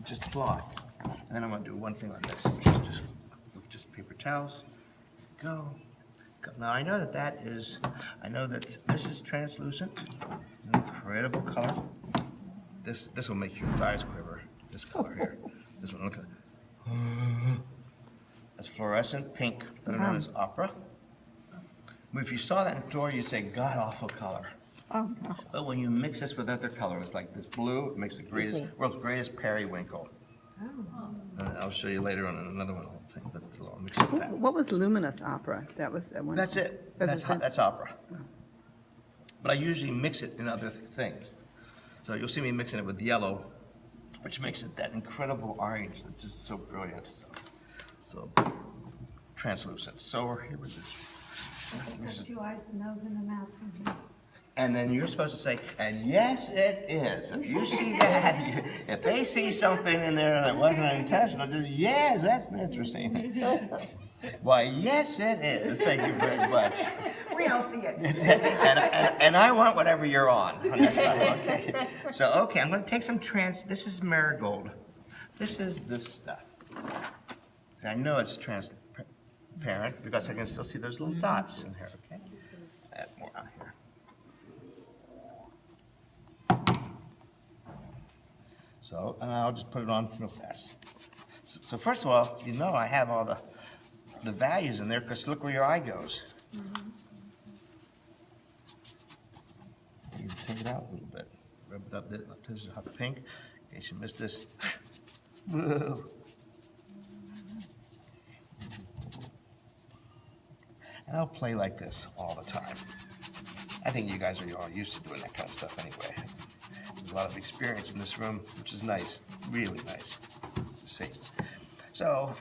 with just cloth. And then I'm going to do one thing on this, which is just with just paper towels. Go. Now I know that this is translucent, incredible color. This will make your thighs quiver. This color here. This one looks like that's fluorescent pink, better known as opera. If you saw that in the store, you'd say god awful color. Oh, no. But when you mix this with other colors, like this blue, it makes the world's greatest periwinkle. Oh. And I'll show you later on another one. I think, but I'll mix up that. What was luminous opera? That was at one. That's it. That's opera. But I usually mix it in other things. So you'll see me mixing it with yellow, which makes it that incredible orange that's just so brilliant. So translucent. So we're here with this. This is 2 eyes, the nose, and the mouth. And then you're supposed to say, and yes, it is. If you see that, if they see something in there that wasn't intentional, just, yes, that's interesting. Why, yes, it is. Thank you very much. We all see it. and I want whatever you're on next time. Okay. So, okay, I'm going to take some this is marigold. This is this stuff. See, I know it's transparent because I can still see those little dots in here, okay? Add more out here. So, and I'll just put it on real fast. So first of all, you know I have all the values in there because look where your eye goes. You can take it out a little bit. Rub it up this is hot pink. In case you missed this. Whoa. And I'll play like this all the time. I think you guys are all used to doing that kind of stuff anyway. There's a lot of experience in this room, which is nice, really nice to see. So,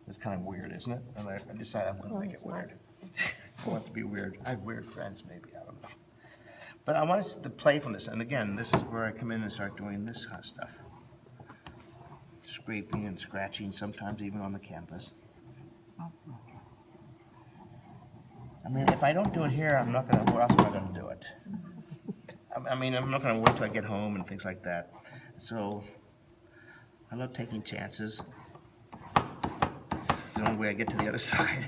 it's kind of weird, isn't it? And I decided I'm going to make it weird. I want it to be weird. I have weird friends, maybe, I don't know. But I want the playfulness, and again, this is where I come in and start doing this kind of stuff. Scraping and scratching, sometimes even on the canvas. I mean, if I don't do it here, I'm not going to, where else am I going to do it? I mean, I'm not going to wait till I get home and things like that. So, I love taking chances. It's the only way I get to the other side.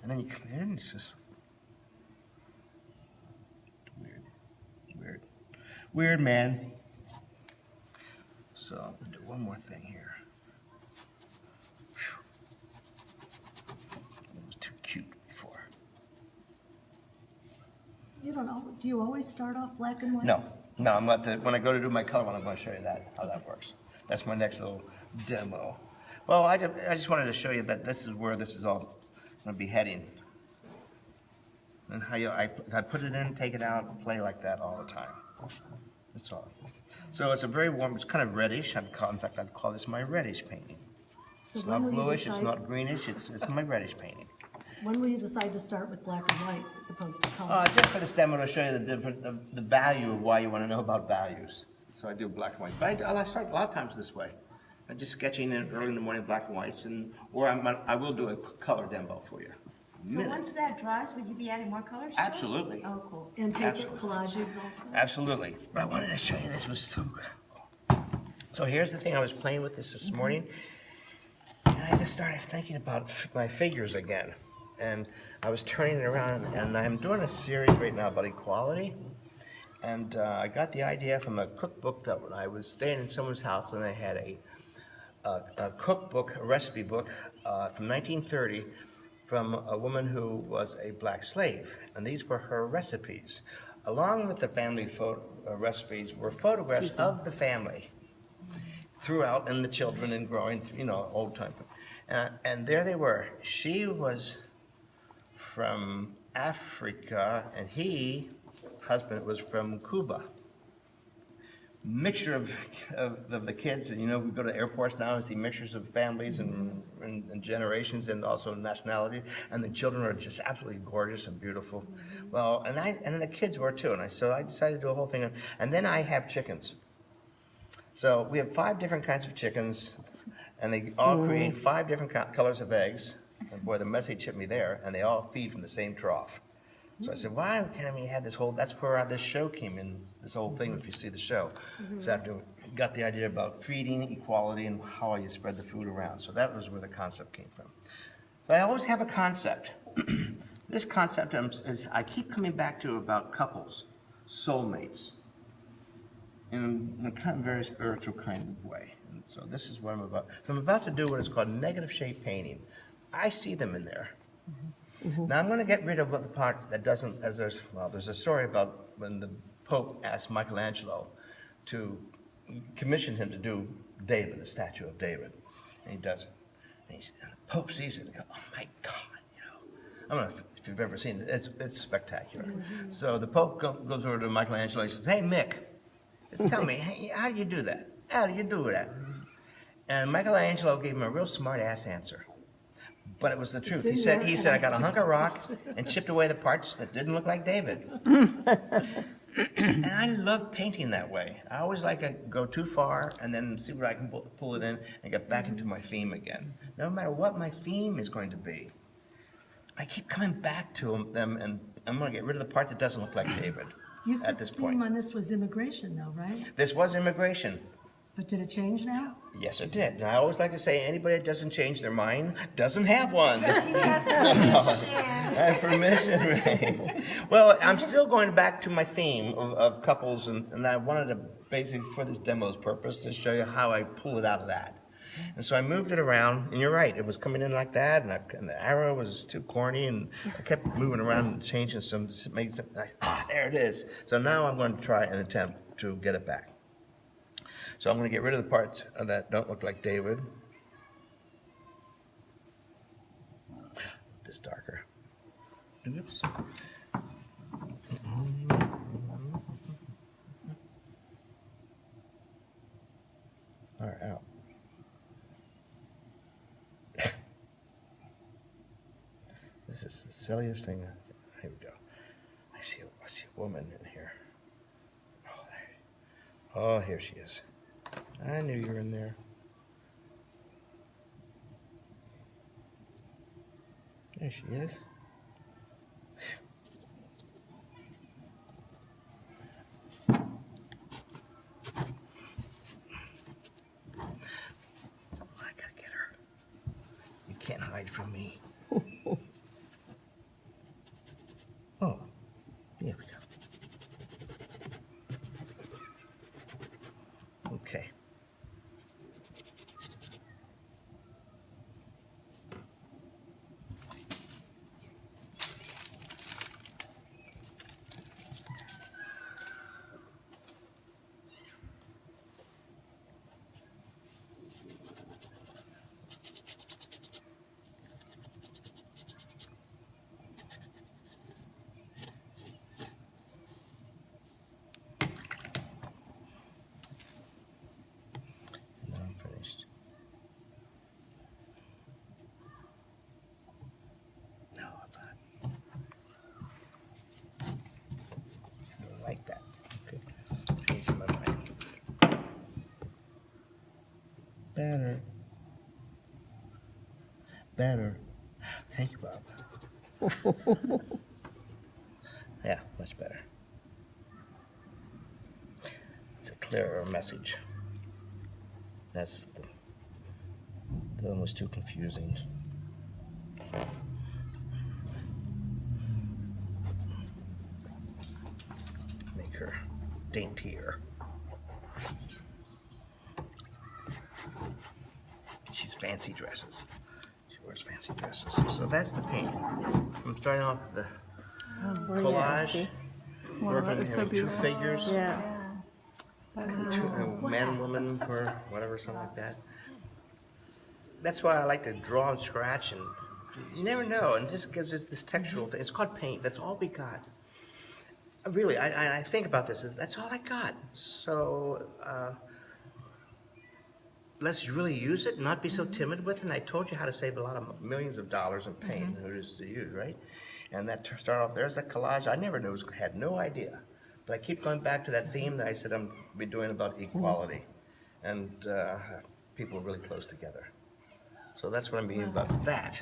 And then you come in, it's just weird, man. So, I'm going to do one more thing here. You don't know, do you always start off black and white? No, I'm not. When I go to do my color one, I'm going to show you how that works. That's my next little demo. Well, I just wanted to show you that this is where this is all going to be heading. And how I put it in, take it out, play like that all the time. That's all. So it's a very warm, it's kind of reddish. In fact, I'd call this my reddish painting. So it's not bluish, it's not greenish, it's my reddish painting. When will you decide to start with black and white as opposed to color? Just for this demo to show you the difference, the value of why you want to know about values. So I do black and white, but I start a lot of times this way. I'm just sketching in early in the morning black and whites, or I will do a color demo for you. So once that dries, would you be adding more colors? Absolutely. Oh, cool. And paper collaging also? Absolutely. But I wanted to show you this was so good. So here's the thing, I was playing with this morning, and I just started thinking about my figures again. And I was turning it around, and I'm doing a series right now about equality. And I got the idea from a cookbook that when I was staying in someone's house, and they had a cookbook, a recipe book from 1930 from a woman who was a black slave. And these were her recipes. Along with the family recipes were photographs of the family throughout, and the children and growing, old time. And there they were. She was from Africa, and husband was from Cuba. Mixture of the kids, and we go to airports now and see mixtures of families and generations and also nationality, and the children are just absolutely gorgeous and beautiful. Well, and the kids were too, so I decided to do a whole thing, and then I have chickens. So we have 5 different kinds of chickens, and they all create 5 different colors of eggs. And boy, the message hit me there, and they all feed from the same trough. So I said, why can't we have this whole, that's where this show came in, this whole thing, if you see the show. So after got the idea about feeding, equality, and how you spread the food around. So that was where the concept came from. But I always have a concept. This concept is, I keep coming back to about couples, soulmates, in a kind of very spiritual kind of way. And so this is what I'm about. So I'm about to do what is called negative shape painting. I see them in there. Now I'm going to get rid of the part that doesn't, there's a story about when the Pope asked Michelangelo to commission him to do David, the statue of David, and he does it. And the Pope sees it and goes, oh my God, I don't know if you've ever seen it, it's spectacular. So the Pope goes over to Michelangelo and he says, hey Mick, tell me, how do you do that? How do you do that? And Michelangelo gave him a real smart ass answer. But it was the truth. He said, I got a hunk of rock and chipped away the parts that didn't look like David. And I love painting that way. I always like to go too far and then see where I can pull it in and get back into my theme again. No matter what my theme is going to be, I keep coming back to them, and I'm going to get rid of the part that doesn't look like David You said at the this theme point. on this was immigration though, right? This was immigration. But did it change now? Yes, it did. And I always like to say anybody that doesn't change their mind doesn't have one. He has permission. I have permission, right? Well, I'm still going back to my theme of couples, and I wanted to basically, for this demo's purpose, to show you how I pull it out of that. And so I moved it around, and you're right, it was coming in like that, and the arrow was too corny, and I kept moving around and changing some, there it is. So now I'm going to try and attempt to get it back. So I'm going to get rid of the parts that don't look like David. This darker. Oops. All right, out. This is the silliest thing. Here we go. I see a woman in here. Oh, there. Oh, here she is. I knew you were in there. There she is. I gotta get her. You can't hide from me. Oh, here we go. Okay. Now I'm finished. No, I'm not. I don't like that. Okay. Changing my mind. Better. Better. Thank you, Bob. Yeah, much better. It's a clearer message. That's the one was too confusing. Make her daintier. She's fancy dresses. She wears fancy dresses. So that's the paint. I'm starting off with the collage, Wow, working that was here so with two beautiful. figures. Yeah. Two, man and woman or whatever, something like that. That's why I like to draw and scratch, and you never know, and it just gives us this textural thing. It's called paint. That's all we got. Really, I think about this. That's all I got. So let's really use it, and not be so timid with it. And I told you how to save a lot of millions of dollars in paint and who it is to use, right? And that start off. There's that collage. I never knew. Had no idea. But I keep going back to that theme that I said I'm be doing about equality, and people are really close together. So that's what I'm meaning about that.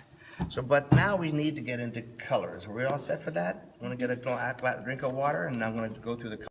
So, but now we need to get into colors. Are we all set for that? Want to get a drink of water, and I'm going to go through the